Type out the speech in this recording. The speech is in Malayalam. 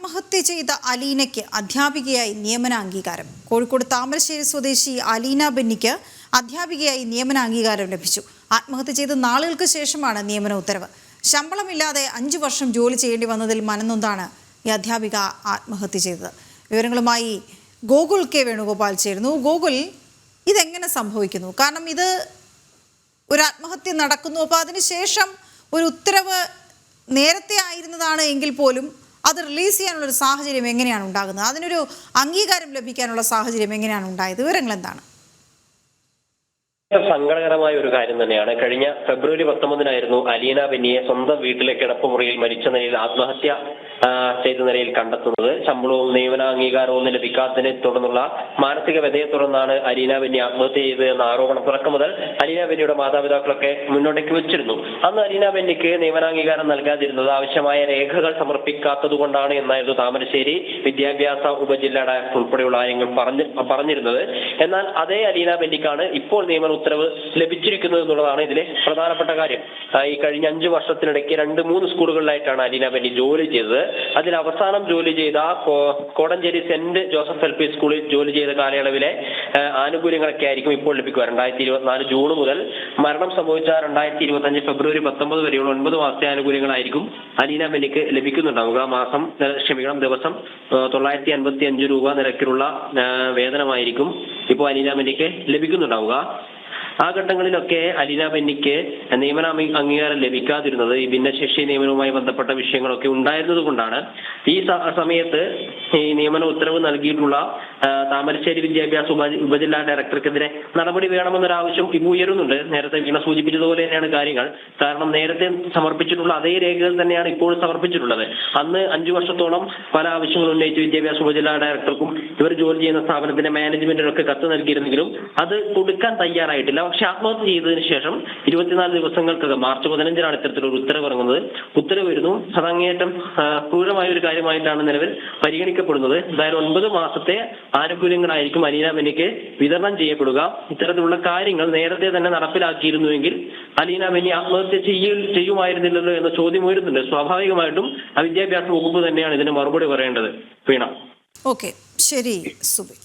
ആത്മഹത്യ ചെയ്ത അലീനയ്ക്ക് അധ്യാപികയായി നിയമന അംഗീകാരം. കോഴിക്കോട് താമരശ്ശേരി സ്വദേശി അലീന ബെന്നിക്ക് അധ്യാപികയായി നിയമന അംഗീകാരം ലഭിച്ചു. ആത്മഹത്യ ചെയ്ത് നാളുകൾക്ക് ശേഷമാണ് നിയമന ഉത്തരവ്. ശമ്പളമില്ലാതെ 5 വർഷം ജോലി ചെയ്യേണ്ടി വന്നതിൽ മനംനൊന്താണ് ഈ അധ്യാപിക ആത്മഹത്യ ചെയ്തത്. വിവരങ്ങളുമായി ഗോകുൽ കെ വേണുഗോപാൽ ചേരുന്നു. ഗോകുൽ, ഇതെങ്ങനെ സംഭവിക്കുന്നു? കാരണം ഇത് ഒരു ആത്മഹത്യ നടക്കുന്നു, അപ്പോൾ അതിനുശേഷം ഒരു ഉത്തരവ് നേരത്തെ ആയിരുന്നതാണ് എങ്കിൽ പോലും അത് റിലീസ് ചെയ്യാനുള്ള ഒരു സാഹചര്യം എങ്ങനെയാണ് ഉണ്ടാകുന്നത്? അതിനൊരു അംഗീകാരം ലഭിക്കാനുള്ള സാഹചര്യം എങ്ങനെയാണ് ഉണ്ടായത്? വിവരങ്ങൾ എന്താണ്? സങ്കടകരമായ ഒരു കാര്യം തന്നെയാണ്. കഴിഞ്ഞ ഫെബ്രുവരി 19-നായിരുന്നു അലീന ബെന്നിയെ സ്വന്തം വീട്ടിലെ കിടപ്പുമുറിയിൽ മരിച്ച നിലയിൽ ആത്മഹത്യ ചെയ്ത നിലയിൽ കണ്ടെത്തുന്നത്. ശമ്പളവും നിയമനാംഗീകാരവും ഒന്നും ലഭിക്കാത്തതിനെ തുടർന്നുള്ള മാനസിക വ്യതയെ തുടർന്നാണ് അലീന ബെന്നി ആത്മഹത്യ ചെയ്തത് എന്ന ആരോപണം തുടക്കം മുതൽ അലീന ബെന്നിയുടെ മാതാപിതാക്കളൊക്കെ മുന്നോട്ടേക്ക് വെച്ചിരുന്നു. അന്ന് അലീന ബെന്നിക്ക് നിയമനാംഗീകാരം നൽകാതിരുന്നത് ആവശ്യമായ രേഖകൾ സമർപ്പിക്കാത്തത് കൊണ്ടാണ് എന്നായിരുന്നു താമരശ്ശേരി വിദ്യാഭ്യാസ ഉപജില്ലാ ഡയറക്ടർ ഉൾപ്പെടെയുള്ള കാര്യങ്ങൾ പറഞ്ഞിരുന്നത്. എന്നാൽ അതേ അലീന ബെന്നിക്കാണ് ഇപ്പോൾ നിയമന ഉത്തരവ് ലഭിച്ചിരിക്കുന്നത് എന്നുള്ളതാണ് ഇതിലെ പ്രധാനപ്പെട്ട കാര്യം. ഈ കഴിഞ്ഞ 5 വർഷത്തിനിടയ്ക്ക് 2-3 സ്കൂളുകളിലായിട്ടാണ് അലീന ബെന്നി ജോലി ചെയ്തത്. അതിൽ അവസാനം ജോലി ചെയ്ത കോടഞ്ചേരി സെന്റ് ജോസഫ് LP സ്കൂളിൽ ജോലി ചെയ്ത കാലയളവിലെ ആനുകൂല്യങ്ങളൊക്കെ ആയിരിക്കും ഇപ്പോൾ ലഭിക്കുക. 2024 ജൂൺ മുതൽ മരണം സംഭവിച്ച 2025 ഫെബ്രുവരി 19 വരെയുള്ള 9 മാസത്തെ ആനുകൂല്യങ്ങളായിരിക്കും അലീന ബെന്നിക്ക് ലഭിക്കുന്നുണ്ടാവുക. ദിവസം 955 രൂപ നിരക്കിലുള്ള വേതനമായിരിക്കും ഇപ്പോൾ അലീന ബെന്നിക്ക് ലഭിക്കുന്നുണ്ടാവുക. ആ ഘട്ടങ്ങളിലൊക്കെ അലീന ബെന്നിക്ക് നിയമന അംഗീകാരം ലഭിക്കാതിരുന്നത് ഈ ഭിന്നശേഷി നിയമനവുമായി ബന്ധപ്പെട്ട വിഷയങ്ങളൊക്കെ ഉണ്ടായിരുന്നത് കൊണ്ടാണ്. ഈ സമയത്ത് ഈ നിയമന ഉത്തരവ് നൽകിയിട്ടുള്ള താമരശ്ശേരി വിദ്യാഭ്യാസ ഉപജില്ലാ ഡയറക്ടർക്കെതിരെ നടപടി വേണമെന്നൊരാവശ്യം ഇപ്പോൾ ഉയരുന്നുണ്ട്. നേരത്തെ വീണ സൂചിപ്പിച്ചതുപോലെ തന്നെയാണ് കാര്യങ്ങൾ. കാരണം നേരത്തെ സമർപ്പിച്ചിട്ടുള്ള അതേ രേഖകൾ തന്നെയാണ് ഇപ്പോൾ സമർപ്പിച്ചിട്ടുള്ളത്. അന്ന് 5 വർഷത്തോളം പല ആവശ്യങ്ങൾ ഉന്നയിച്ച് വിദ്യാഭ്യാസ ഉപജില്ലാ ഡയറക്ടർക്കും ഇവർ ജോലി ചെയ്യുന്ന സ്ഥാപനത്തിന്റെ മാനേജ്മെന്റിനൊക്കെ കത്ത് നൽകിയിരുന്നെങ്കിലും അത് കൊടുക്കാൻ തയ്യാറായിട്ടില്ല. പക്ഷെ ആത്മഹത്യ ചെയ്തതിനു ശേഷം 24 ദിവസങ്ങൾക്കകം മാർച്ച് 15-നാണ് ഇത്തരത്തിലൊരു ഉത്തരവ് ഇറങ്ങുന്നത്. ഉത്തരവ് വരുന്നു. അതങ്ങേയറ്റം ക്രൂരമായ ഒരു കാര്യമായിട്ടാണ് നിലവിൽ പരിഗണിക്കപ്പെടുന്നത്. എന്തായാലും 9 മാസത്തെ ആനുകൂല്യങ്ങളായിരിക്കും അലീന ബെന്നിക്ക് വിതരണം ചെയ്യപ്പെടുക. ഇത്തരത്തിലുള്ള കാര്യങ്ങൾ നേരത്തെ തന്നെ നടപ്പിലാക്കിയിരുന്നുവെങ്കിൽ അലീന ബെന്നി ആത്മഹത്യ ചെയ്യുമായിരുന്നില്ലല്ലോ എന്ന ചോദ്യം ഉയരുന്നുണ്ട്. സ്വാഭാവികമായിട്ടും വിദ്യാഭ്യാസ വകുപ്പ് തന്നെയാണ് ഇതിന് മറുപടി പറയേണ്ടത്. വീണ. ഓക്കെ, ശരി സുബി.